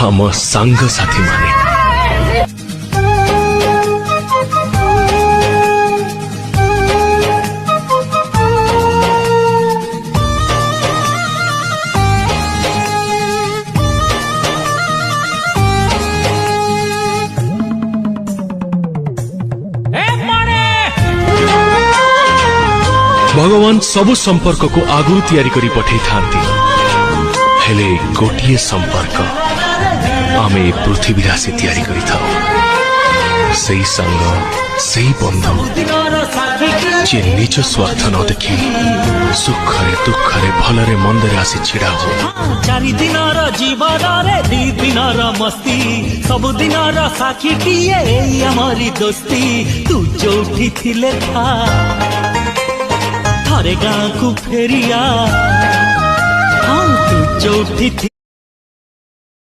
आम सांग साथी माने भगवान सबु संपर्क को आगु तैयारी करी पठै थांती हेले गोटिए संपर्क आमे पृथ्वी राशि तैयारी करी थाओ सही संग सही बंधु जे निज स्वार्थ न देखी सुखरे दुखरे भलरे मंदरे आसी छिड़ा हो चारि दिन जीवन रे दी दिन मस्ती सब दिन साखी टीए हमारी दोस्ती तू जोठी थिले था थारे गाँ को फेरिया हाँ तू जोठी